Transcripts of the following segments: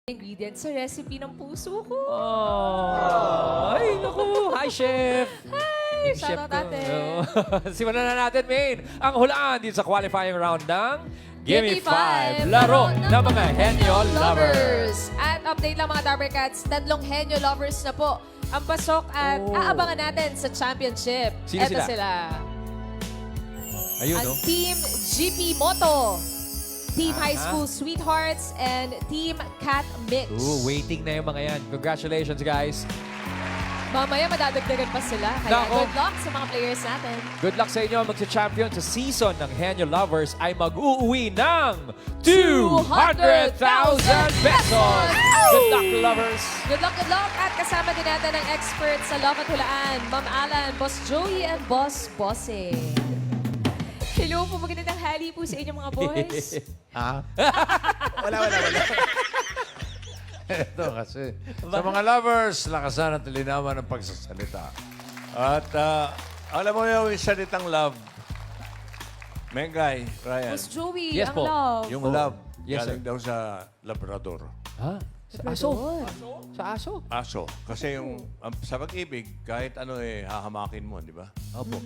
Ingredients sa recipe ng puso ko. Oh, ay, naku. Hi, Chef. Hi! Yung Shoutout ko. natin. Oo. Simulan na natin, Main. Ang hulaan dito sa qualifying round ng Gimme 5. Laro ng mga Henyo Lovers. At update lang mga Dabber Cats, 3 Henyo Lovers na po ang pasok at Oh. aabangan natin sa championship. Sino Eto sila? sila. Ayun, Ang no? Team GP Moto, Team High Aha. School Sweethearts, and Team Cat Mix. Ooh, waiting na yung mga yan. Congratulations, guys. Mamaya madadagdagan pa sila. Kaya Nako. good luck sa mga players natin. Good luck sa inyo. Magsa-champion sa season ng Henyo Lovers ay mag-uuwi ng 200,000 pesos. Good luck, lovers. Good luck, good luck. At kasama din natin ang expert sa Love at Hulaan, Ma'am Alan, Boss Joey, and Boss Bossing. Hello po, magandang hali po sa inyo mga boys. Wala. Ito kasi. Sa mga lovers, lakasan at linawan ng pagsasalita. At alam mo yung salitang love. Mengay, Ryan. Boss Joey, Yes ang po. love. Yung love, Yes, galing sir. daw sa Labrador. Ha? Sa aso? Sa aso? Aso. Kasi yung sa pag-ibig, kahit ano hahamakin mo, di ba? Opo.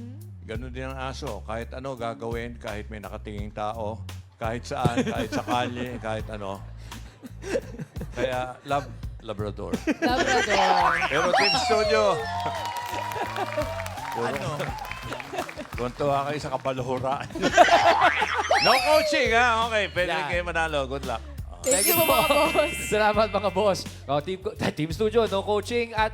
Ganon din ang aso. Kahit ano gagawin, kahit may nakatinging tao, kahit saan, kahit sa kalye, kahit ano. Kaya, love Labrador. Labrador. Pero Team Studio. Ano? Tuntua kayo sa kapaluhuraan. No coaching, ha? Okay, pwede Yeah. kayo manalo. Good luck. Thank you po mga boss. Salamat mga boss. Oh, team Studio, no coaching. At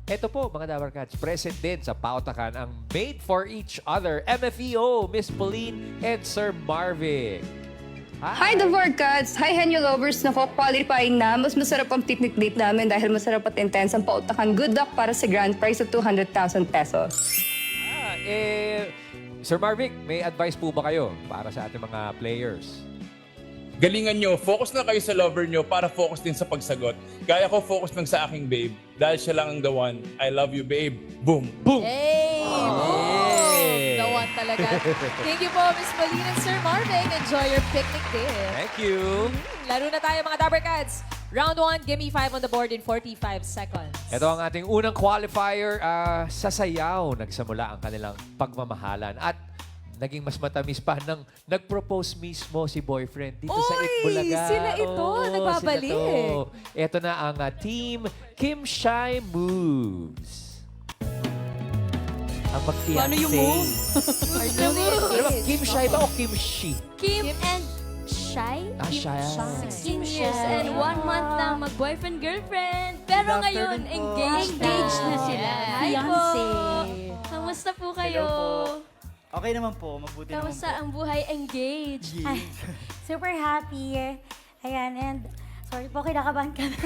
eto po, mga Dabber Cats, present din sa pautakan ang Made for Each Other, MFEO, Miss Pauline, and Sir Marvic. Hi, The Cats! Hi, Henyo Lovers! Nako, qualifying na. Mas masarap ang picnic date namin dahil masarap at intense ang pautakan. Good luck para sa grand prize of 200,000 pesos. Sir Marvic, may advice po ba kayo para sa ating mga players? Galingan nyo, focus na kayo sa lover nyo para focus din sa pagsagot. Gaya ko, focus lang sa aking babe. Dahil siya lang ang the one. I love you, babe. Boom! Boom! Hey! Boom! Hey! The one talaga. Thank you po, Miss Pauline and Sir Marvin. Enjoy your picnic day. Thank you. Laro na tayo mga Dabber Cats. Round 1, give me 5 on the board in 45 seconds. Ito ang ating unang qualifier. Sa sayaw, nagsamula ang kanilang pagmamahalan. At naging mas matamis pa nang nag-propose mismo si boyfriend dito sa Uy! Itbulaga. Sila ito, nagbabalik. Sila to. Ito na ang Team Kim Shy Moves. Ang mag-fiancé. Paano yung move? Ano ba, Kim Shy ba o Kim Shi? Kim and Shy? Ah, Shy. 16 years and 1 month na mag-boyfriend-girlfriend. Pero ngayon, engaged na sila. Hi po! Fiancé. Kamusta po kayo? Okay naman po, mabuti naman Kamusta po. ang buhay engaged? Ay, Super happy. Ayan, and sorry po, kinakabahan kami.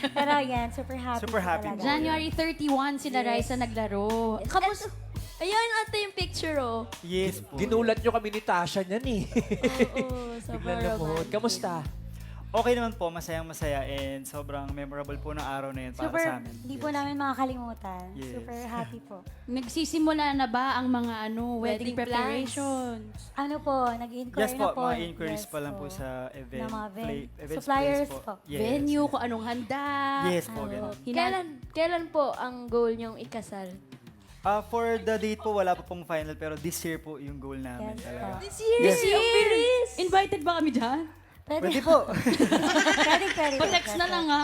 Pero ayan, super happy. Super po happy. talaga. January 31 sila Raisa naglaro. Kamusta? Ayan ate yung picture oh. Yes po. Ginulat nyo kami ni Tasha niyan eh. Oo, Biglang sobrang lumuhod. romantic. Kamusta? Okay naman po, masayang-masaya and sobrang memorable po ng araw na yun para Super, sa amin. hindi po namin makakalimutan. Yes. Super happy po. Nagsisimula na ba ang mga wedding Wedding plans. preparations? Ano po, nag-inquire Yes po, na po. mga inquiries Yes pa lang po sa event. Ng mga events suppliers place po. Yes. Venue, kung anong handa. Yes po, ganun. Kailan po ang goal niyong ikasal? For the date po, wala pa pong final pero this year po yung goal namin. Yes talaga. po. This year! Yes. Bilis! Invited ba kami dyan? Pwede po. Pwede. Pa-text na lang ha.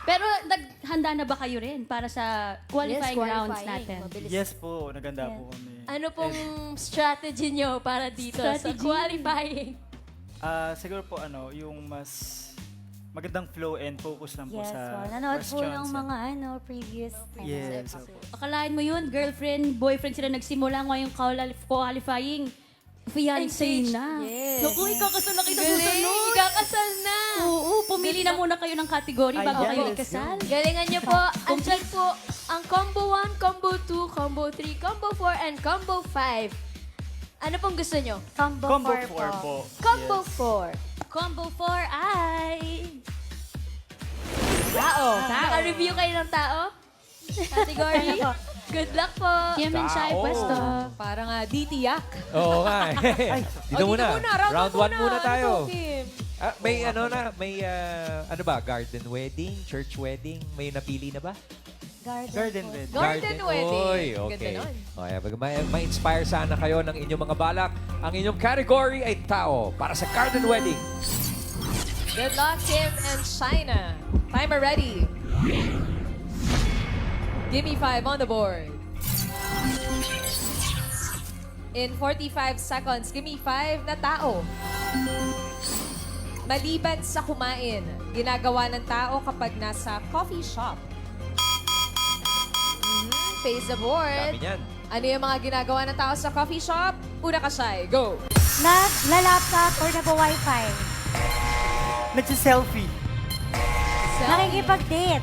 Pero naghanda na ba kayo rin para sa qualifying rounds natin? Yes po, naganda po kami. Ano pong strategy nyo para dito sa qualifying? Siguro po yung mas magandang flow and focus lang po Yes sa po. Nanood po questions. ng mga previous. Yes, opo. Akalain mo yun, girlfriend, boyfriend sila nagsimula ngayong qualifying. Fiancé na. Yes. Naku, ikakasal na kayo sa Galing! susunod. Ikakasal na! Oo, pumili na muna kayo ng category bago Ayan, kayo let's ikasal. Galingan niyo po. Andyan po ang Combo 1, Combo 2, Combo 3, Combo 4, and Combo 5. Ano pong gusto niyo? Combo, Combo 4 po. 4 po. Combo Yes. 4. Combo 4 ay... Tao. Naka-review kayo ng tao? Category? Good luck po. Kim and Shai Tao. Pwesto. Parang ditiyak. Oo nga eh. Dito O, muna. Round Round 1 muna tayo. Ano to, Kim? May ano ba? Garden wedding? Church wedding? May napili na ba? Garden bed. Garden wedding. Oy, Ganda okay. nun. Okay, ma-inspire sana kayo ng inyong mga balak. Ang inyong category ay tao para sa garden wedding. Good luck, Kim and China. Timer ready. Give me 5 on the board. In 45 seconds, give me 5 na tao. Maliban sa kumain, ginagawa ng tao kapag nasa coffee shop. Face the board. Dami niyan. Ano yung mga ginagawa ng tao sa coffee shop? Una ka, Shai. Go! Nagla-laptop or nagwa-wifi. Nagsiselfie. Nakikipag-date.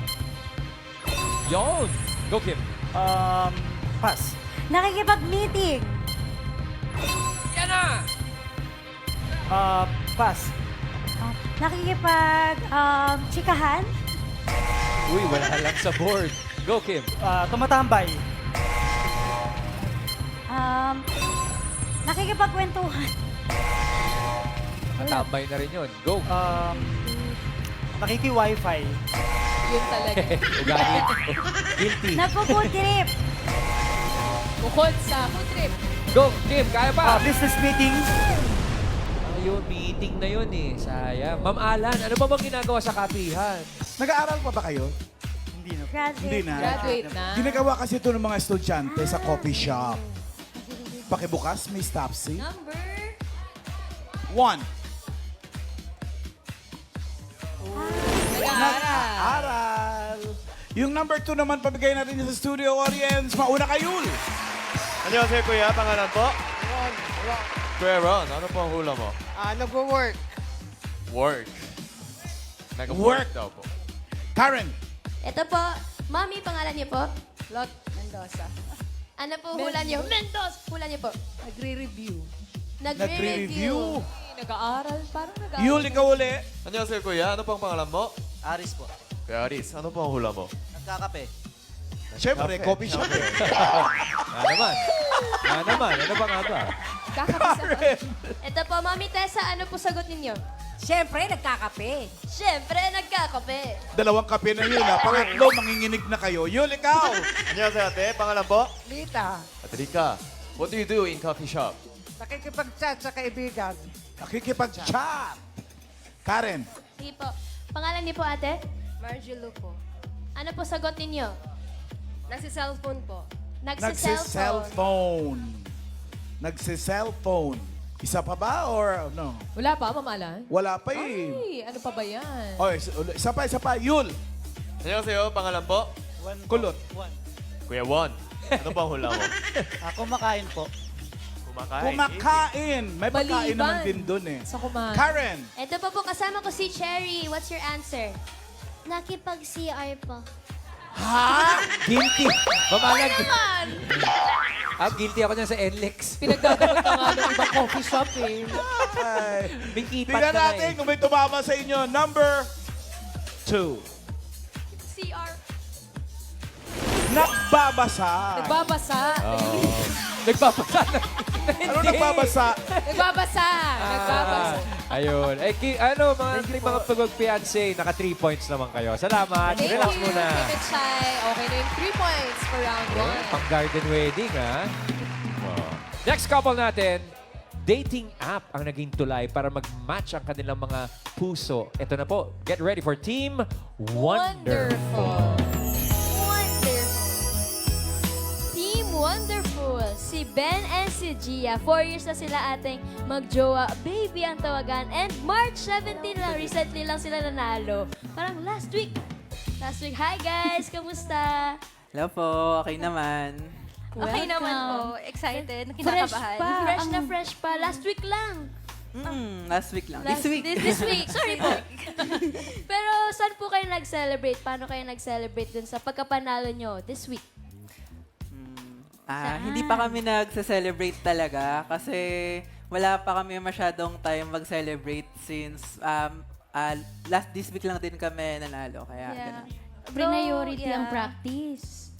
Yon! Go, Kim. Pass. Nakikipag-meeting. Yan na! Pass. Nakikipag-chikahan. Uy, wala lang sa board. Go, Kim. Tumatambay. Nakikipagkwentuhan. Matambay na rin yun. Go. Nakiki-wifi. Yun talaga. Ugali. Guilty. Nagpo-food trip. Bukod sa food trip. Go, Kim. Kaya pa. Business meeting. Ayun, meeting na yun eh. Sayang. Ma'am Alan, ano ba bang ginagawa sa kapihan? Nag-aaral pa ba kayo? Hindi na. Hindi na. Graduate na. Ginagawa kasi ito ng mga estudyante sa coffee shop. Pakibukas, may stop see. Number 1. Nag-aaral. Aral. Yung number 2 naman, pabigay natin sa studio audience. Mauna kay Yul. Annyeonghaseyo, kuya. Pangalan po? Kuya Ron, ano po ang hula mo? Nagwo-work. Work. Work. daw po. Karen. Ito po, Mami, pangalan niyo po? Lot Mendoza. Ano po hula niyo? Mentos! Hula niyo po. Nagre-review. Nagre-review. Nag-aaral. Parang nag-aaral. Yul, ikaw uli. Annyeonghaseyo, kuya. Ano po ang pangalan mo? Aris po. Kuya Aris, ano po ang hula mo? Nagkakape. Siyempre, coffee shop. Ano ba nga ba? Kakapisa. Ito po, Mami Tessa, ano po sagot ninyo? Siyempre, nagkakape. Siyempre, nagkakape. 2 kape na yun. Pangatlo, manginginig na kayo. Yul, ikaw. Annyeonghaseyo, ate. Pangalan po? Lita. Ate Rika. What do you do in coffee shop? Nakikipag-chat sa kaibigan. Nakikipag-chat. Karen. Sige po. Pangalan niyo po, ate? Marjulu po. Ano po sagot ninyo? Nagsi-cellphone po. Nagsi-cellphone. Nagsi-cellphone. Isa pa ba or no? Wala pa, Ma'am Alan? Wala pa eh. Ay, ano pa ba yan? Oy, isa pa. Yul. Annyeonghaseyo, pangalan po? Kulot. Kuya Juan. Ano po ang hula mo? Kumakain po. Kumakain. May pagkain Maliban naman din dun eh. sa kumain. Karen. Ito po kasama ko si Cherry. What's your answer? Nakipag-CR po. Guilty. Ma'am Alan. Guilty ako niyan sa NLEX. Pinagdadamot ka nga ng ibang coffee shop eh. Ay. May kipat Tingnan ka na natin eh. kung may tumama sa inyo. Number 2. CR. Nagbabasa. Nagbabasa. Nagpapasa na. Ano nagbabasa? Nagbabasa. Nagbabasa. Ayun. Mga pag-fiancé, naka 3 points naman kayo. Salamat. Thank Relax you, muna. Kim and Shai. Okay na yung 3 points for round 1. Pang garden wedding, ha? Oh. Next couple natin, dating app ang naging tulay para mag-match ang kanilang mga puso. Ito na po. Get ready for Team Wonderful. Team Wonderful. Si Ben and si Gia. 4 years na sila ating magjowa. Baby ang tawagan. And March 17 lang. Recently lang sila nanalo. Parang last week. Last week. Hi guys! Kamusta? Hello po, okay naman. Okay naman po. Excited. Kinakabahan. Fresh pa. Last week lang. Last week lang. This week. Sorry po. Pero saan po kayo nag-celebrate? Paano kayo nag-celebrate dun sa pagkapanalo nyo this week? Hindi pa kami nagse-celebrate talaga kasi wala pa kami masyadong time mag-celebrate since this week lang din kami nanalo. Kaya ganun. Priority ang practice.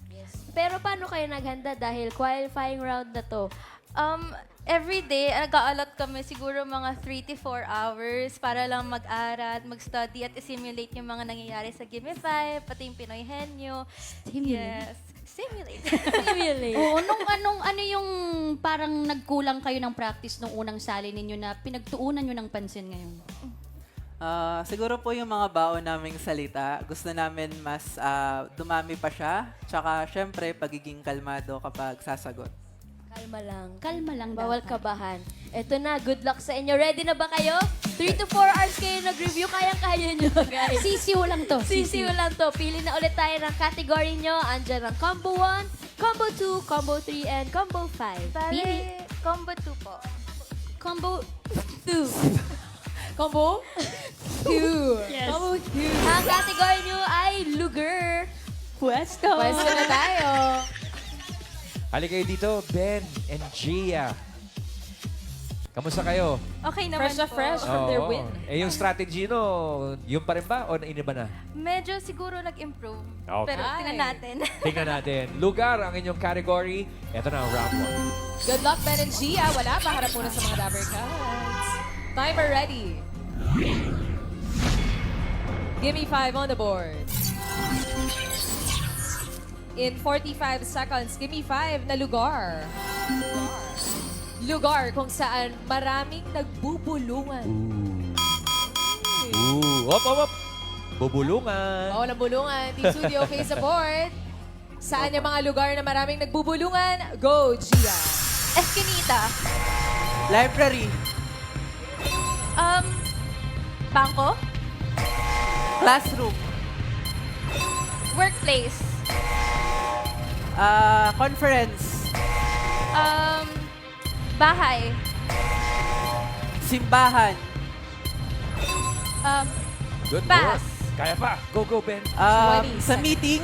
Pero paano kayo naghanda dahil qualifying round na to? Every day, nag-aalot kami siguro mga 3 to 4 hours para lang mag-aral, mag-study at i-simulate yung mga nangyayari sa Gimme 5, pati yung Pinoy Henyo. Yes. Simulate. Oo, ano yung parang nagkulang kayo ng practice nung unang sali ninyo na pinagtuunan nyo ng pansin ngayon? Siguro po yung mga baon naming salita. Gusto namin mas dumami pa siya. Tsaka, syempre, pagiging kalmado kapag sasagot. Kalma lang. Kalma lang Bawal dapat. kabahan. Eto na, good luck sa inyo. Ready na ba kayo? 3 to 4 hours kayo nag-review. Kayang-kaya nyo, guys. Sisiw lang to. Sisiw lang to. Pili na ulit tayo ng category nyo. Andyan ang Combo 1, Combo 2, Combo 3, and Combo 5. Pili. Combo 2 po. Combo 2. Combo 2. Yes. Combo 2. Ang category nyo ay lugar. Pwesto. Pwesto na tayo. Halika kayo dito, Ben and Gia. Kamusta kayo? Okay naman Fresh na po. fresh from their Oo. win. Yung strategy, no? Yung pa rin ba? O iniba na? Medyo siguro nag-improve. Okay. Pero tingnan natin. Tingnan natin. Lugar ang inyong category. Ito na ang round 1. Good luck, Ben and Gia. Wala pa. Harap muna sa mga Dabber Cats. Timer ready. Give me 5 on the board. In 45 seconds, give me 5 na lugar. Lugar kung saan maraming nagbubulungan. Op. Bubulungan. Bawal ang bulungan. Team Studio, face the board. Saan yung mga lugar na maraming nagbubulungan? Go, Gia. Eskinita. Library. Bangko. Classroom. Workplace. Conference. Bahay. Simbahan. Good Pass. work. Kaya pa. Go, Ben. 20 Sa meeting.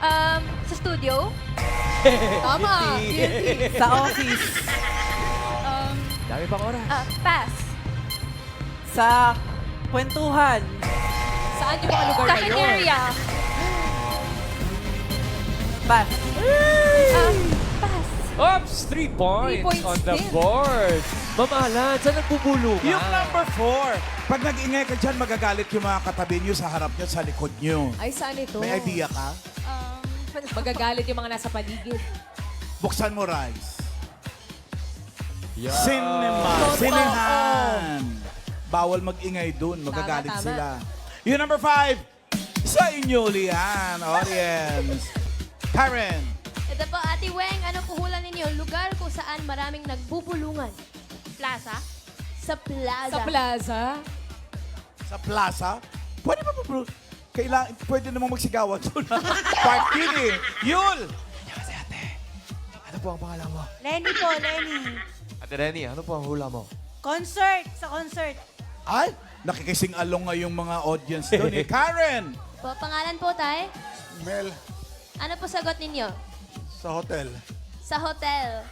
Sa studio. Tama. Guilty. Sa office. Dami pang oras. Pass. Sa kwentuhan. Saan yung mga lugar na yun? Cafeteria. Pass. Pass. Oops! 3 points, 3 points on the din. board. Ma'am Alan, saan nagbubulungan? Yung number 4. Pag nag-ingay ka dyan, magagalit yung mga katabi nyo sa harap nyo, sa likod nyo. Ay, saan ito? May idea ka? Magagalit yung mga nasa paligid. Buksan mo, Rice. Yeah. Cinema. Totoo. Sinehan. Bawal mag-ingay dun. Magagalit Tama. sila. Yung number 5, sa inyo, Lian, audience. Karen. Ito po, Ate Weng, anong kuhulan ninyo? Lugar kung saan maraming nagbubulungan. Plaza? Sa plaza. Sa plaza. Sa plaza. Pwede ba po, kailangan, pwede namang magsigawan doon. Park yun eh. Yul! Ano po ang pangalan mo? Lenny po, Lenny. Ate Renny, ano po ang hula mo? Concert, sa concert. Ay, nakikising along nga yung mga audience doon eh. Karen! Po, pangalan po, Tay? Mel, Ano po sagot ninyo? sa hotel. Sa hotel.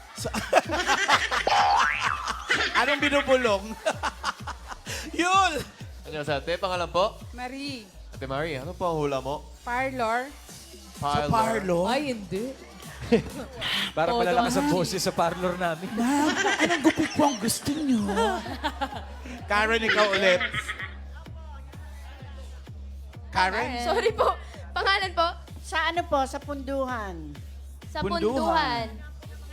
Anong binubulong? Yul! Ano sa ate? Pangalan po? Marie. Ate Marie, ano po ang hula mo? Parlor. Sa parlor? Ay, hindi. Parang Todo malalakas ang ang- boses sa parlor namin. Ma'am, anong gupit po ang gusto nyo? Karen, ikaw ulit. Karen? Sorry po. Pangalan po? Sa ano po? Sa punduhan. Sa Punduhan. Punduhan.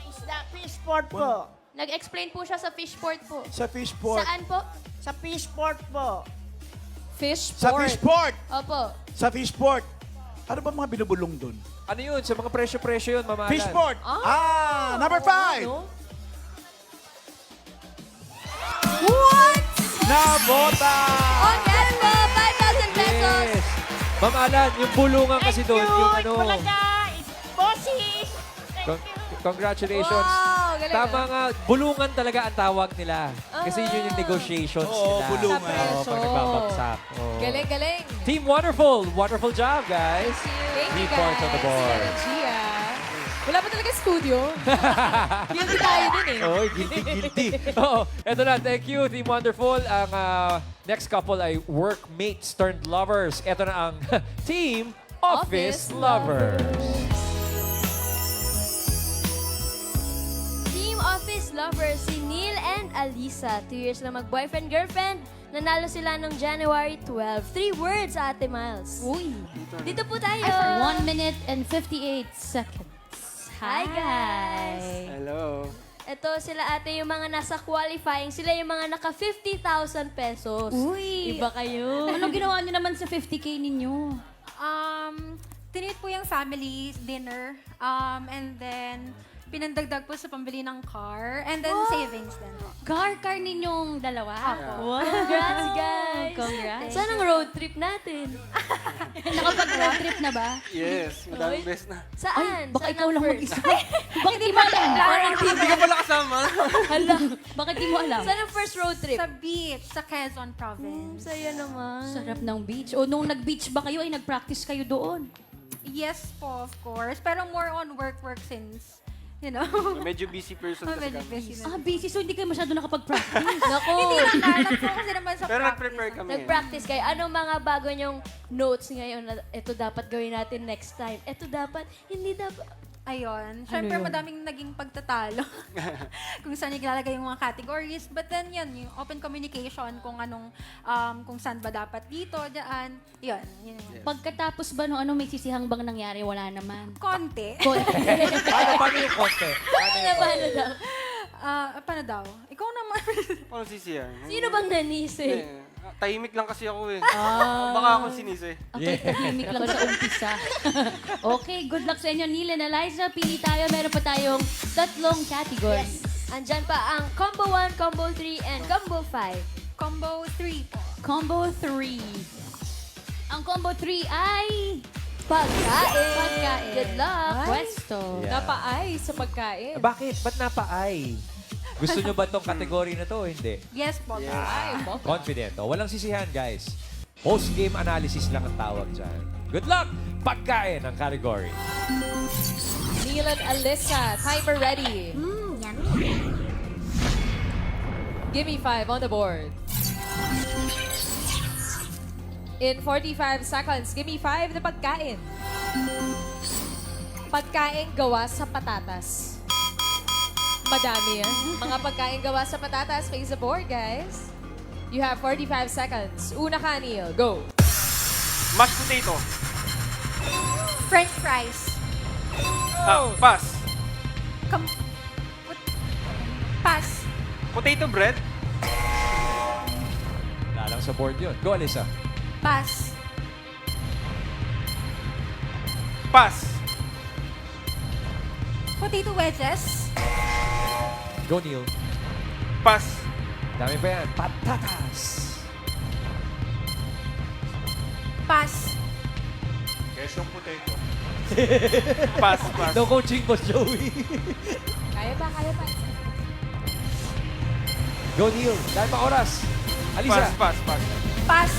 Isda, fishport po. Nag-explain po siya sa fishport po. Sa fishport. Saan po? Sa fishport po. Fish Sa port. fishport. Opo. Sa fishport. Ano ba mga binubulong doon? Ano yun? Sa mga presyo-presyo yun, Ma'am Alan. Fishport. Number 5. Ano? Nabota! On yes po, 5,000 pesos. Yes. Ma'am Alan, yung bulungan kasi doon, yung ano... Bossy! Con- Congratulations. Wow, galing Tama nga, bulungan talaga ang tawag nila. Kasi yun yung negotiations Oo, nila. bulungan. Sa presyo. Oo, pag nagbabagsak. Oo. Galing, galing. Team Wonderful. Wonderful job, guys. Thank you, 3 points on the board. Sarah Gia. Wala pa talaga studio. Guilty tayo din eh. Oh, guilty. Oo, eto na. Thank you, Team Wonderful. Ang next couple ay workmates turned lovers. Eto na ang Team Office Office Lovers. lovers, si Neil and Alisa. 2 years na mag-boyfriend-girlfriend. Nanalo sila noong January 12. 3 words, Ate Miles. Uy. Dito po tayo. 1 minute and 58 seconds. Hi, guys. Hello. Ito sila ate yung mga nasa qualifying. Sila yung mga naka 50,000 pesos. Uy. Iba kayo. Anong ginawa niyo naman sa 50K ninyo? Tinit po yung family dinner. And then, pinandagdag po sa pambili ng car. And then, savings din po. Car ninyong dalawa? Wow. Congrats, guys. Congrats. Saan ang road trip natin? Nakapag-road trip na ba? Yes, madaming beses na. Saan? Baka Saan ikaw ang lang first? mag-isa. Bakit di mo alam? Hindi ka pala kasama. Hala, bakit di mo alam? Saan ang first road trip? Sa beach, sa Quezon Province. Saya naman. Sarap ng beach. O nung nag-beach ba kayo, ay nag-practice kayo doon? Yes po, of course. Pero more on work since, you know. Medyo busy person kasi Medyo kami. busy na. Busy. So hindi kayo masyado nakapag-practice? Naku. Hindi lang nalang po kasi naman sa Pero practice. nag-prepare kami. Nag-practice kayo. Anong mga bago nyong notes ngayon na ito dapat gawin natin next time? Ito dapat, hindi dapat. Ayun. Siyempre, yun? madaming naging pagtatalo. Kung saan ilalagay yung mga categories. But then, yun, yung open communication kung anong, kung saan ba dapat dito, dyan. Yun. Pagkatapos ba nung may sisihang bang nangyari? Wala naman. Konti. Paano yung konti? Paano daw? Paano daw? Ikaw naman. Ano sisiya? Sino bang nanisi? Tahimik lang kasi ako eh. Ah. Baka ako sinisi. Okay, tahimik lang sa umpisa. Okay, good luck sa inyo, Neil and Eliza. Pili tayo. Meron pa tayong 3 categories. Andyan pa ang Combo 1, Combo 3, and Combo 5. Combo 3 po. Combo 3. Ang Combo 3 ay... Pagkain. Good luck. Pwesto. Yeah. Napaay sa pagkain. Bakit? Ba't napaay? Gusto nyo ba tong category na to o hindi? Yes po. Ay, Confident. O, walang sisihan, guys. Post-game analysis lang ang tawag dyan. Good luck! Pagkain ang category. Neil and Alyssa, timer ready. Give me 5 on the board. In 45 seconds, give me 5 na pagkain. Pagkain gawa sa patatas. Madami yan. Mga pagkain gawa sa patatas. Face the board, guys. You have 45 seconds. Una ka, Neil. Go. Mashed potato. French fries. Pass. Pass. Potato bread. Wala lang sa board yun. Go, Alyssa. Pass. Pass. Potato wedges. Go, Neil. Pass. Dami pa yan. Patatas. Pass. Quesong potato. Pass. No coaching, Boss Joey. Kaya ba? Kaya ba? Go, Neil. Dahil pa oras. Alyssa. Pass. Pass.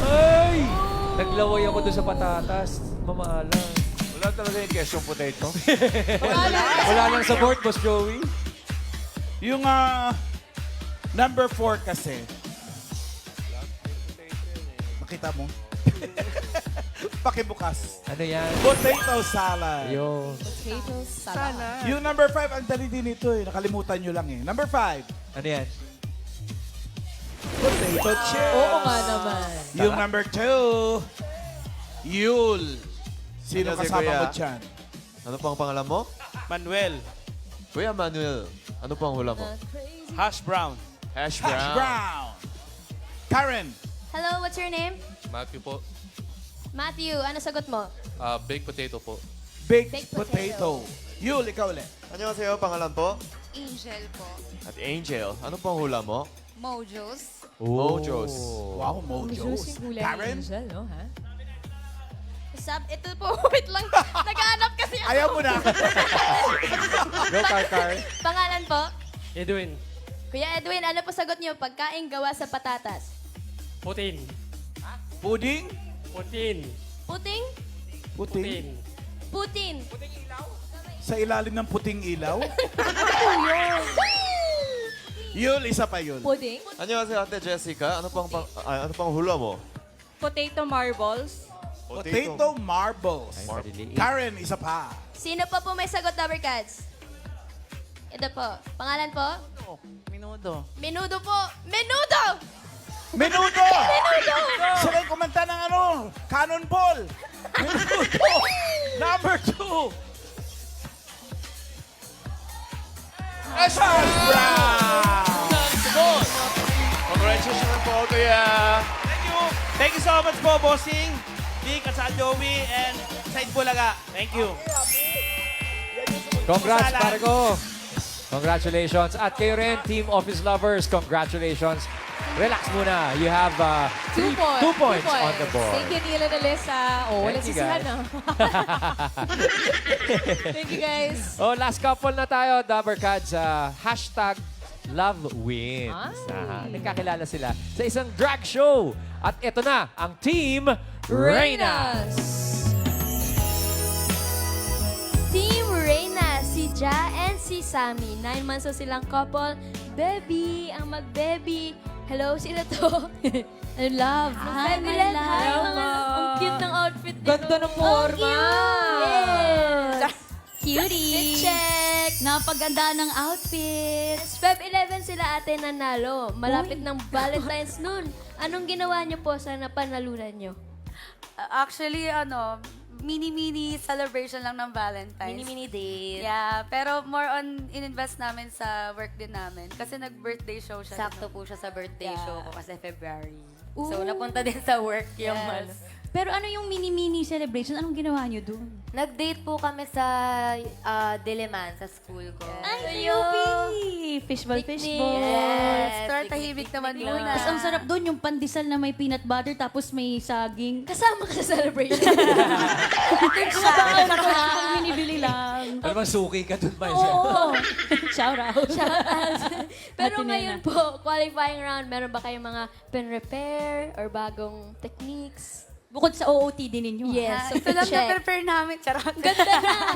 Ay! Naglaway ako doon sa patatas. Mamaalang. Wala talaga yung quesong potato. Wala lang sa board, Boss Joey. Yung number 4 kasi. Makita mo? Pakibukas. Ano yan? Potato salad. Ayun. Potato salad. Yung number 5, ang dali din ito eh. Nakalimutan nyo lang eh. Number 5, Ano yan? potato chips. Oo nga naman. Yung number 2, Yule. Sino Ano si kasama Kuya? mo dyan? Ano pang pangalan mo? Manuel. Kuya Manuel, ano pang hula mo? Hash brown. Hash Hash brown. brown. Karen. Hello, what's your name? Matthew po. Matthew, ano sagot mo? Baked potato po. Baked Baked potato. Yule, ikaw ulit. Ano sa'yo, pangalan po? Angel po. At Angel, ano pang hula mo? Mojos. Mojos. Wow, Mojos. Karen? Angel, no, ha? Ito po, wait lang. Naghahanap kasi ako. Ayaw mo na. Go, Car. Pangalan po? Edwin. Kuya Edwin, ano po sagot niyo? Pagkain gawa sa patatas. Putin. Pudding? Putin. Puting? Puting? Putin. Sa ilalim ng puting ilaw? Yule, isa pa yun. Pudding? Ano si Ate Jessica? Ano pang hula mo? Potato marbles. Potato marbles. Karen, isa pa. Sino pa po may sagot, Dabber Cats? Ito po. Pangalan po? Minudo. Menudo po. Menudo! Menudo! Sila yung kumanta ng Cannonball. Menudo! Number 2. Ashton Brown! Congratulations po, kuya. Thank you. Thank you so much po, Bossing, Vic, at sa Joey, and Said Bulaga. Thank you. Congrats, pare ko. Congratulations. At kayo rin, Team Office Lovers, congratulations. Relax muna. You have 2 points. 2 points on the board. Thank you, Neil and Alyssa. Oh, walang Thank you, sisihan guys. na. Thank you, guys. Oh, last couple na tayo, Dabbercats. Hashtag Love Wins. Nagkakilala sila sa isang drag show. At ito na, ang Team Reynas. Team Reyna, si Ja and si Sammy. 9 months na silang couple. Baby, ang mag-baby. Hello, sila to. I love. Hi, my Hi, love. ang cute ng outfit nila. Ganda ng forma. Yes. Cutie. Check. Napaganda ng outfit. Feb 11 sila ate nanalo. Malapit ng Valentine's noon. Anong ginawa niyo po sa napanalunan niyo? Actually, mini-mini celebration lang ng Valentine's. Mini-mini date. Yeah, pero more on in-invest namin sa work din namin. Kasi nag-birthday show siya. Sakto po siya sa birthday show ko kasi February. Ooh. So, napunta din sa work yung Pero ano yung mini-mini celebration? Anong ginawa nyo dun? Nag-date po kami sa Diliman, sa school ko. Ay, Yupi! Fishball. Yes. Start tahimik naman muna. Tapos ang sarap doon, yung pandesal na may peanut butter tapos may saging. Kasama ka sa celebration. Baka pag minibili lang. Ano bang suki ka dun, Mai? Oo. Shout out. Pero Ate ngayon Nena. po, qualifying round, meron ba kayong mga pen-repair or bagong techniques? Bukod sa OOTD ninyo. Yes. Ito lang na-prepare namin. Charot. Ganda na.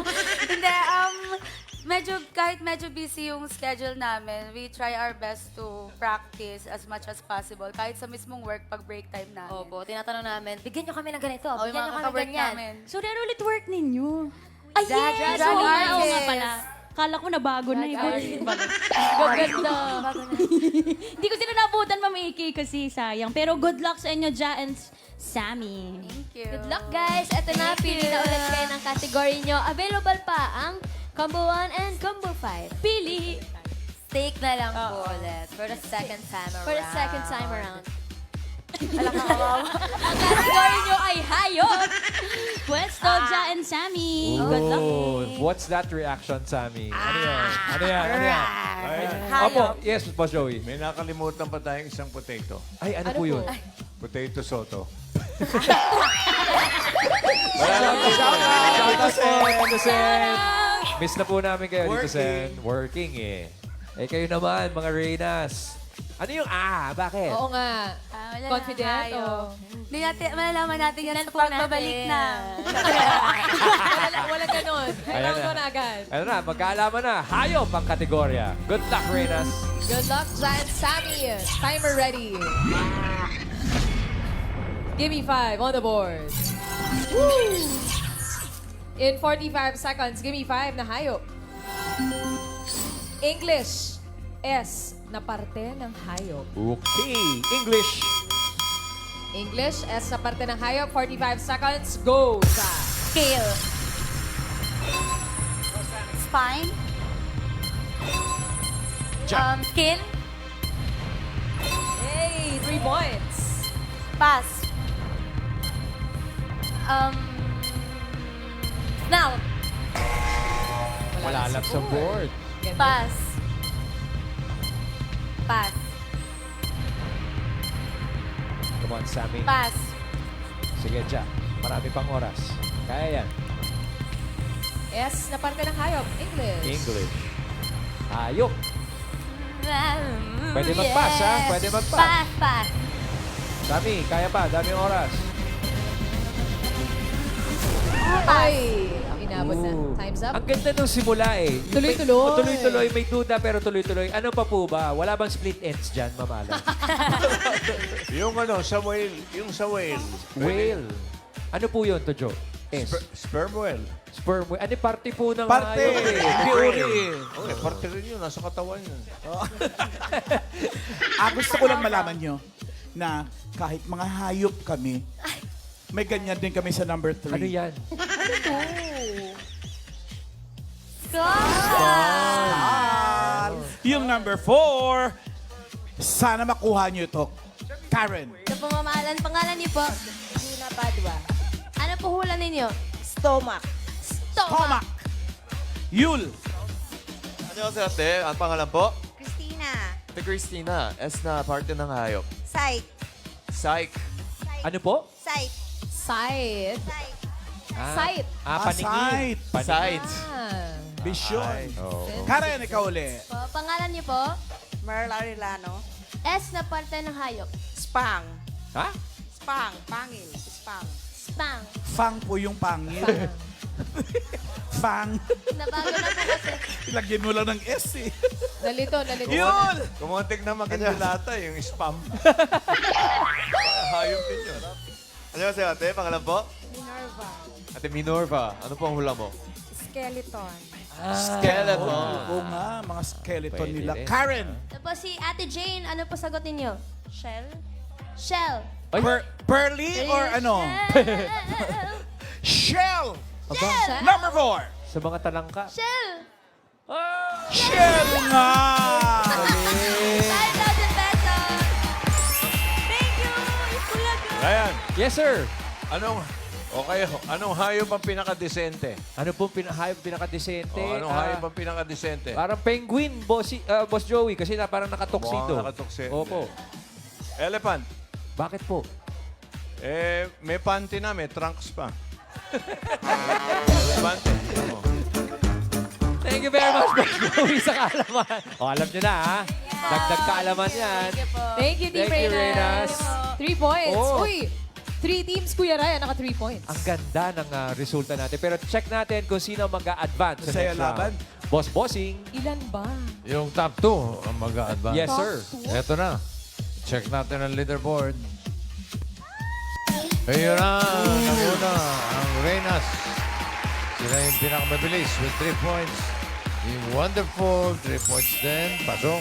Hindi, kahit medyo busy yung schedule namin, we try our best to practice as much as possible. Kahit sa mismong work, pag break time namin. Opo, tinatanong namin, bigyan nyo kami ng ganito, O, yung bigyan mga nyo kami ng ka-work ganyan. namin. So, ano ulit work ninyo? Ay, Drag yes! artist. Oo nga pala. Kala ko na bago na. Ganda. Hindi ko sila nabutan, Ma'am Iki, kasi sayang. Pero good luck sa inyo, Ja and Sammy. Thank you. Good luck, guys. Ito na, pili na ulit kayo ng category nyo. Available pa ang Combo 1 and Combo 5. Pili! Steak na lang po ulit for the second time around. For the second time around. Ang category nyo ay hayop! Pwesto, Ja and Sammy. Good luck. What's that reaction, Sammy? Ano yan? Ano yan? Opo, yes, Boss Joey. May nakalimutan pa tayong isang potato. Ay, ano po yun? Potato soto. Shout out po, Sen. Miss na po namin kayo dito, Sen. Working eh. Eh, kayo naman, mga Reynas. Ano yung bakit? Oo nga. Wala Confident? na, ayaw. Oo. Hindi natin, malalaman natin yan sa pagbabalik na. Wala ganun. Kailangan Ayan mo na. na agad. Ano na, magkaalaman na. Hayop ang kategorya. Good luck, Reynas. Good luck, Giant Sammy. Timer ready. Give me 5 on the board. Woo! In 45 seconds, give me 5 na hayop. English. S na parte ng hayop. Okay. English. English, S na parte ng hayop. 45 seconds, go sa Scale. Spine. Skin. Hey, 3 points. Pass. Snout. Wala lang sa board. Pass. Pass. Come on, Sammy. Pass. Sige, Ja. Marami pang oras. Kaya yan. S na parte ng hayop. English. English. Hayop. Pwede mag-pass, ha? Pwede mag-pass. Pass. Sammy, kaya pa. Daming oras. Ay, inabot na. Time's up. Ang ganda nung simula eh. Tuloy-tuloy. Tuloy-tuloy. May duda pero tuloy-tuloy. Ano pa po ba? Wala bang split ends dyan, Mamala? Yung sa whale. Yung sa whale. Whale. Ano po yun, Tojo? S. Sperm whale. Sperm whale. Ano parte po ng Parte. hayop eh? Hindi uri. Okay, parte rin yun. Nasa katawan yun. Gusto ko lang malaman nyo na kahit mga hayop kami, may ganyan din kami sa number 3. Ano yan? Yung number 4, sana makuha nyo ito. Karen. Sa pamamahalan, pangalan niyo po? Gina Padua. Ano po hula ninyo? Stomach. Stomach. Yul. 안녕하세요, ate. Ang pangalan po? Christina. Ate Christina. S na parte ng hayop. Sight. Psych. Ano po? Sight. Sight. Sight. Sight. Paningin. Sight. Sight. Vision. Oh. Karen, ikaw uli. Po, pangalan niyo po? Merl Arellano. S na parte ng hayop. Spang. Ha? Spang. Pangil. Spang. Spang. Fang po yung pangil. Fang. Nabago na po kasi. Ilagyan mo lang ng S eh. Nalito. Yun! Kumuntik na maging dilata yung spam. Hayop din yun. 안녕하세요, ate. Pangalan po? Minerva. Ate Minerva. Ano po ang hula mo? Skeleton. Skeleton. Oo nga, mga skeleton Pwede nila. rin. Karen. Tapos si Ate Jane, ano po sagot ninyo? Shell. Shell. Pearly or ano? Shell. Shell. Number 4. Sa mga talangka. Shell. Shell nga! 5,000 pesos. Thank you, Ipulaga. Ryan, Yes, sir. anong hayop ang pinakadesente? Ano po hayop pinakadesente? Anong hayop ang pinakadesente? Parang penguin, Boss Joey, kasi parang nakatoksito. Mukhang nakatoksito. Opo. Elephant. Bakit po? May panty na, may trunks pa. Panty. Thank you very much, Boss Joey, sa kaalaman. Alam nyo na, ha? Dagdag kaalaman yan. Thank you, Team Thank you, Reynas. 3 points. Oh. Uy, 3 teams, Kuya Ryan, naka 3 points. Ang ganda ng resulta natin. Pero check natin kung sino mag-a-advance sa Masaya next round. laban. Boss Bossing. Ilan ba? Yung top 2 ang mag-a-advance. Yes, sir. Eto na. Check natin ang leaderboard. Ayun na, naguna ang Reynas. Sila yung pinakamabilis with 3 points. Yung Wonderful, 3 points din. Pasok.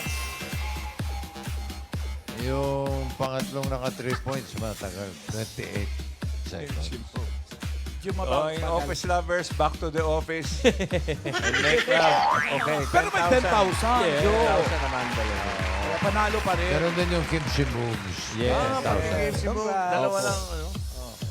Yung pangatlong naka 3 points, matagal. 28 seconds. Yung Yung office lovers, back to the office. And make love. Okay, Pero may 10,000. Yeah, Yo. 10,000 naman talaga. Kaya panalo pa rin. Meron din yung kimchi moves. Yes. Dalawa lang, ano?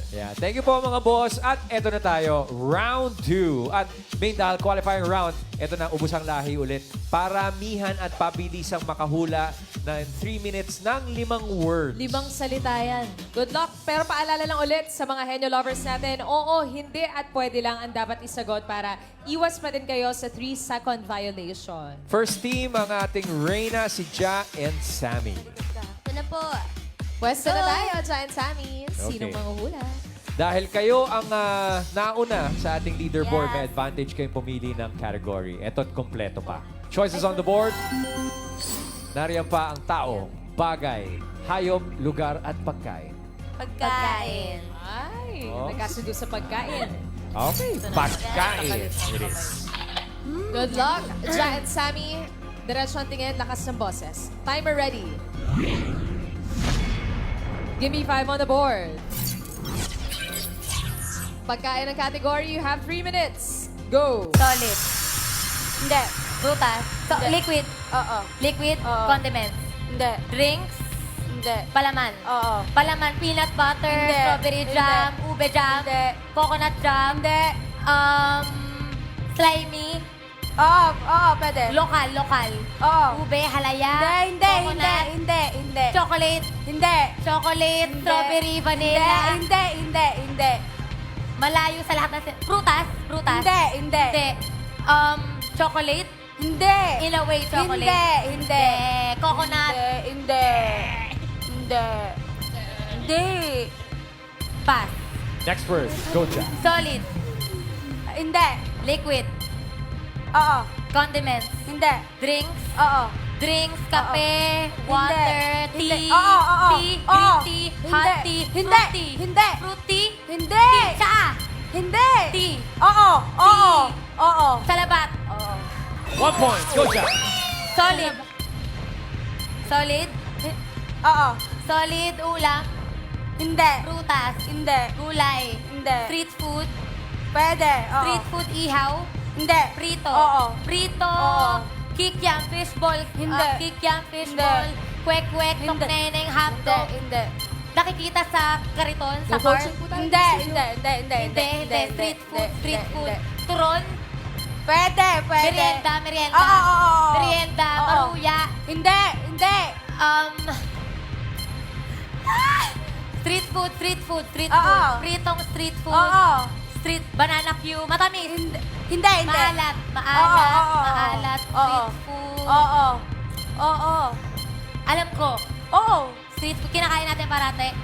Yeah. Thank you po mga boss. At eto na tayo, round 2. At main dahil qualifying round, eto na, ubusang lahi ulit. Paramihan at pabilisang makahula ng 3 minutes ng 5 words. 5 salita yan. Good luck. Pero paalala lang ulit sa mga henyo lovers natin, oo, hindi at pwede lang ang dapat isagot para iwas pa din kayo sa 3-second violation. First team, ang ating Reyna, si Ja, and Sammy. Ito na po. Pwesto na tayo, Giant Sammy. Sinong Okay. manguhula? Dahil kayo ang nauna sa ating leaderboard, Yes. may advantage kayong pumili ng category. Eto't kompleto pa. Choices on the board. Nariyan pa ang tao, bagay, hayop, lugar at pagkain. Pagkain. Ay, Oh. nagkasundo sa pagkain. Okay, pagkain. It is. Good luck, Giant Sammy. Diretso ang tingin, lakas ng boses. Timer ready. Give me 5 on the board. Pagkain ng category, you have 3 minutes. Go. Solid. Hindi. Prutas. Liquid. Oo. Liquid. Condiments. Hindi. Drinks. Hindi. Palaman. Oo. Palaman. Peanut butter. Hindi. Strawberry jam. Ube jam. Hindi. Coconut jam. Hindi. Slimy. Oo, pwede. Lokal. Oo. Ube, halaya. Hindi. Chocolate. Hindi. Chocolate. Strawberry, vanilla. Hindi. Malayo sa lahat ng prutas. Hindi. Chocolate. Hindi. In a way, chocolate. Hindi. Coconut. Hindi. Pass. Next word, go Ja. Solid. Hindi. Liquid. Oo. Condiments. Hindi. Drinks. Oo. Drinks, kape, water, tea, tea, green tea, hot tea, fruity, fruity, tsaa, hindi, Steady. Oo. Oo. Oo. Salabat. Oo. 1 point. Go, Jack. Solid. Solid. Oo. Solid ulam. Hindi. Prutas. Hindi. Gulay. Hindi. Street food. Pwede. Oo. Street food ihaw. Hindi. Prito. Oo. Prito. Oo. Kikyam, fishball. Hindi. Kikyam, fishball. Kwek-kwek, tokneneng, hotdog. Hindi. Nakikita sa kariton, sa Go car. coaching po tayo. Hindi. Hindi. Hindi. Hindi. Hindi. Street food. Street food. Hindi. Turon. Pwede. Pwede. Merienda. Merienda. Oo. Oo. Merienda. Oo. Maruya. Hindi. Hindi. Street food. Street food. Street Oo. food. Pritong street food. Oo. Street banana Q. Matamis. Hindi. Hindi. Maalat. Maalat. Oo, oo, oo. Maalat. Oo. Street food. Oo. Oo. Alam ko. Oo. Street food. Kinakain natin parate.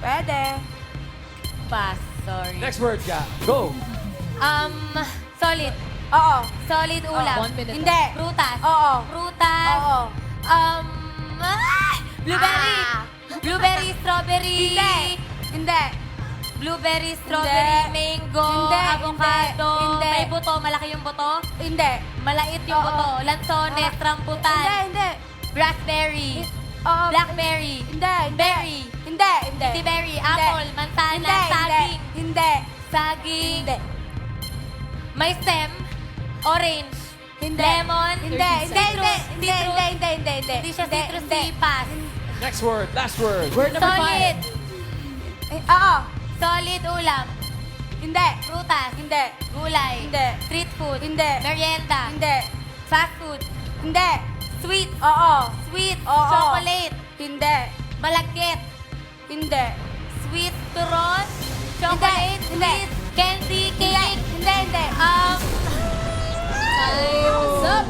Pwede. Pass. Sorry. Next word, Jack. Go. Solid. Oo. Solid ulam. 1 minute. Hindi. Prutas. Oo. Prutas. Oo. Blueberry. Blueberry, strawberry. Hindi. Hindi. Blueberry, strawberry, mango, Hindi. avocado. Hindi. May buto. Malaki yung buto. Hindi. Malait yung Oo. buto. Lansones, rambutan. Hindi. Hindi. Raspberry. Oo. Blackberry. Hindi. Berry. Hindi. Hindi. Berry. Hindi. Apple. Manzana. Hindi. Saging. Hindi. Saging. Hindi. May stem. Orange. Hindi. Lemon. Hindi. Hindi. Hindi. Hindi. Citrus. Hindi. Hindi. Hindi. Hindi. Hindi siya citrus. Hindi. Pass. Next word. Last word. Word number 5. Solid. Oo. Solid ulam. Hindi. Prutas. Hindi. Gulay. Hindi. Street food. Hindi. Merienda. Hindi. Fast food. Hindi. Sweet. Oo. Sweet. Oo. Chocolate. Hindi. Malagkit. Hindi. Sweet turon. Chocolate. Hindi. Sweet. Candy. Cake. Hindi. Hindi. Time's up.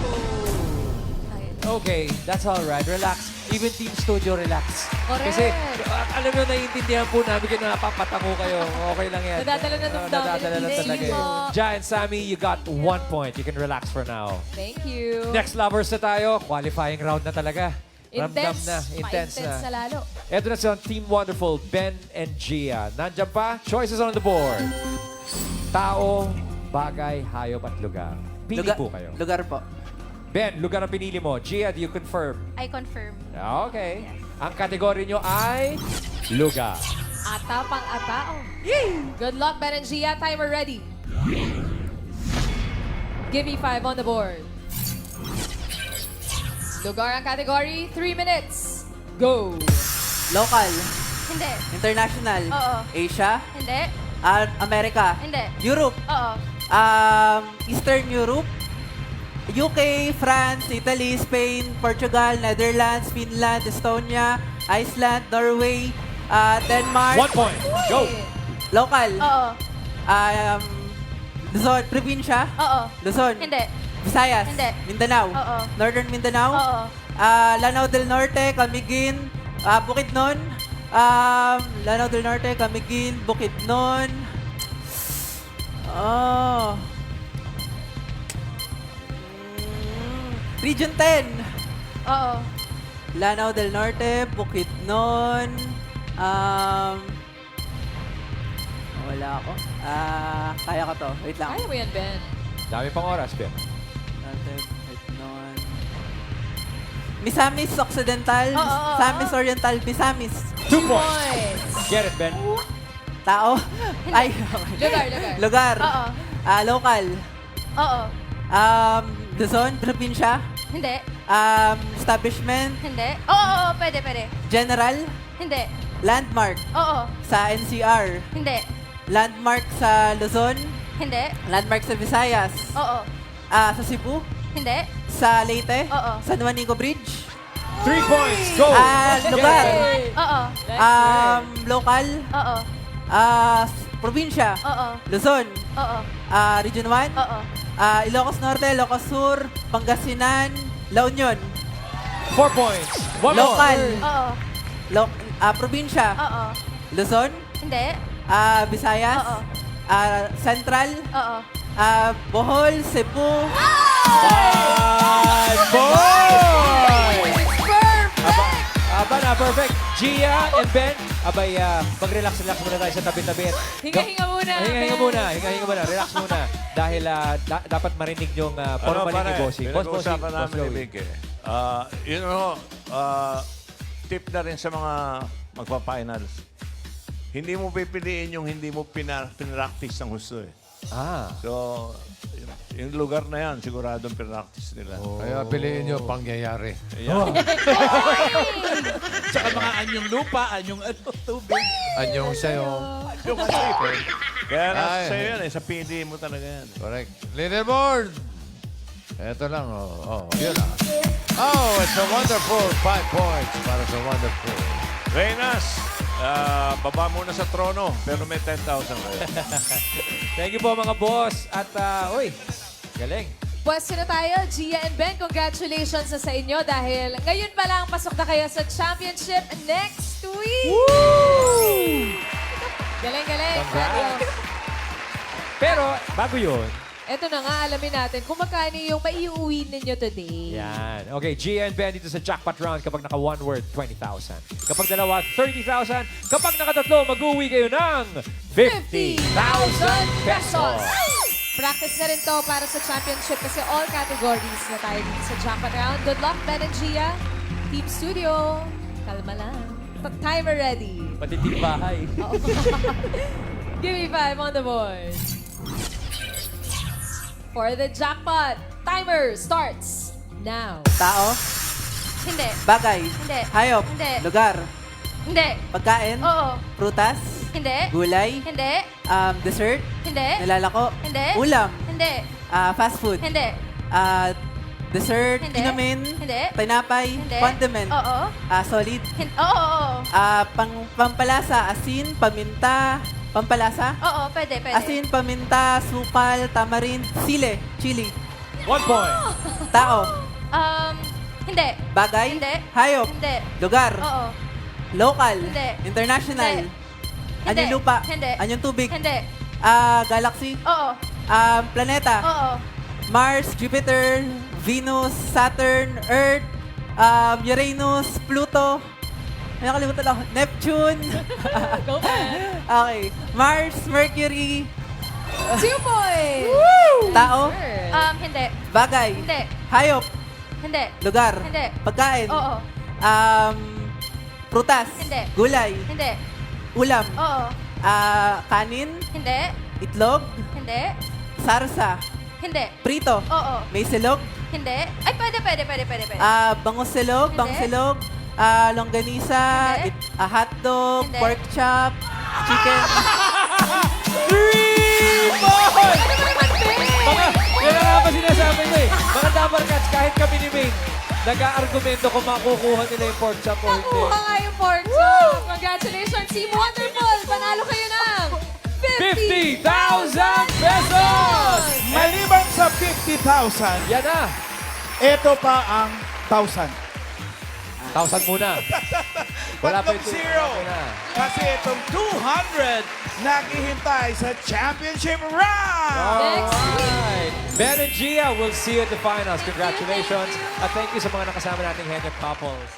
Okay, that's all right. Relax. Even Team Studio, relax. Correct. Kasi, alam nyo, naiintindihan po namin kung napapatako kayo. Okay lang yan. Nadadala na ng Nadadala lang talaga Thank you eh. po. Ja and Sammy, you got 1 point. You can relax for now. Thank you. Next lovers na tayo. Qualifying round na talaga. Ramdam Intense. na. Intense Pa-intense na. na lalo. Ito na si Team Wonderful, Ben and Gia. Nandiyan pa, choices on the board. Tao, bagay, hayop at lugar. Pili po kayo. Lugar po. Ben, lugar ang pinili mo. Gia, do you confirm? I confirm. Okay. Ang kategory nyo ay lugar. Ata pang atao. Good luck, Ben and Gia. Timer ready. Give me 5 on the board. Lugar ang category. 3 minutes. Go. Local. Hindi. International. Oo. Asia. Hindi. America. Hindi. Europe. Oo. Eastern Europe. UK, France, Italy, Spain, Portugal, Netherlands, Finland, Estonia, Iceland, Norway, Denmark. 1 point. Go. Local. Oo. Luzon, probinsya. Oo. Luzon. Hindi. Visayas. Hindi. Mindanao. Oo. Northern Mindanao. Oo. Lanao del Norte, Camiguin, Bukidnon. Lanao del Norte, Camiguin, Bukidnon. Region 10. Oo. Lanao del Norte, Bukidnon. Wala ako. Kaya ko to. Wait lang. Kaya mo yan, Ben. Dami pang oras, Ben. Bukidnon. Misamis Occidental. Oo, oo, Misamis Oriental. Misamis. 2 points. Get it, Ben. Tao. Ay. Lugar. Lugar. Oo. Local. Oo. Luzon, probinsya. Hindi. Establishment. Hindi. Oo. Pwede. General. Hindi. Landmark. Oo. Sa NCR. Hindi. Landmark sa Luzon. Hindi. Landmark sa Visayas. Oo. Sa Cebu. Hindi. Sa Leyte. Oo. San Juanico Bridge. 3 points. Go. Lugar. Oo. Local. Oo. Probinsya. Oo. Luzon. Oo. Region 1. Oo. Ilocos Norte, Ilocos Sur, Pangasinan, La Union. 4 points. 1 Local. Oo. Probinsya. Oo. Luzon. Hindi. Visayas. Oo. Central. Oo. Bohol, Cebu. 5 points. Perfect! Aba na, perfect. Gia and Ben, abay, mag-relax-relax muna tayo sa tabi-tabi. Hinga-hinga muna, Hinga-hinga Ben. muna, hinga-hinga muna. Relax muna. Dahil dapat marinig yung forma ni Bossing. Boss Bossing, pinag-uusapan Boss namin ni Joey. Vic tip na rin sa mga magpa-finals. Hindi mo pipiliin yung hindi mo pinractice ng gusto eh. So, yung lugar na yan, siguradong pinractice nila. Kaya piliin nyo pangyayari. Ayan. Tsaka mga anyong lupa, anyong tubig. Anyong sayo. Anyong sayo. Kaya nasa Ay. sa'yo yan eh. Sa PD mo talaga yan. Correct. Leaderboard! Ito lang, yun lang. Oh, it's a wonderful 5 points para sa wonderful. Reynas, baba muna sa trono, pero may 10,000 kayo. Thank you po mga boss. At, galing. Pwesto na tayo, Gia and Ben. Congratulations sa inyo dahil ngayon pa lang pasok na kayo sa championship next week. Woo! Galing. Congrats. Pero, bago yun, Ito na nga, alamin natin kung magkano yung maiuwi ninyo today. yan. Okay, Gia and Ben dito sa jackpot round. Kapag naka one word, 20,000. Kapag dalawa, 30,000. Kapag nakatatlo, mag-uwi kayo ng 50,000 pesos. Practice na rin to para sa championship kasi all categories na tayo dito sa jackpot round. Good luck, Ben and Gia. Team Studio, kalma lang. Timer ready. Pati team bahay. Give me 5 on the board. For the jackpot, timer starts now. Tao, Hindi. bagay, Hindi. hayop, Hindi. lugar, Hindi. pagkain, Oo. prutas, Hindi. gulay, Hindi. dessert, Hindi. nilalako, Hindi. ulam, Hindi. fast food, Hindi. dessert, Hindi. inumin, Hindi. tinapay, Hindi. condiment, Oo. solid, Oo. pampalasa, asin, paminta, pampalasa, Oo, pwede. asin, paminta, sukal, tamarind, sile, chili, 1 point. tao, Hindi. bagay, Hindi. hayop, Hindi. lugar, Oo. local, Hindi. international, Hindi. anyong lupa, Hindi. anyong tubig, Hindi. galaxy, Oo. planeta, Oo. Mars, Jupiter, Venus, Saturn, Earth, Uranus, Pluto, may nakalimutan ako, Neptune, Go, Ben. okay, Mars, Mercury, 2 points. tao, Hindi. bagay, Hindi. hayop, Hindi. lugar, Hindi. pagkain, Oo. prutas, Hindi. gulay, Hindi. ulam, Oo. kanin, Hindi. itlog, Hindi. sarsa, Hindi. prito, Oo. may silog, Hindi. Ay, pwede. bangus silog, Hindi. bangsilog, longganisa, Hindi. hotdog, Hindi. pork chop, chicken. 3 points! Yan ang nga ba sinasabi ko eh. Mga Dabar Cats, kahit kami ni Ming, nag-aargumento kung makukuha nila yung pork chop o hindi. Nakuha nga yung pork chop. Congratulations, Team Wonderful. Panalo kayo ng 50,000 pesos! Maliban sa 50,000, Yan na. ito pa ang 1,000. 1,000 muna. Wala pa yung 0. wala na. Kasi itong 200 naghihintay sa championship round. Alright. Ben and Gia, we'll see you at the finals. Congratulations. At thank you sa mga nakasama nating Henry couples.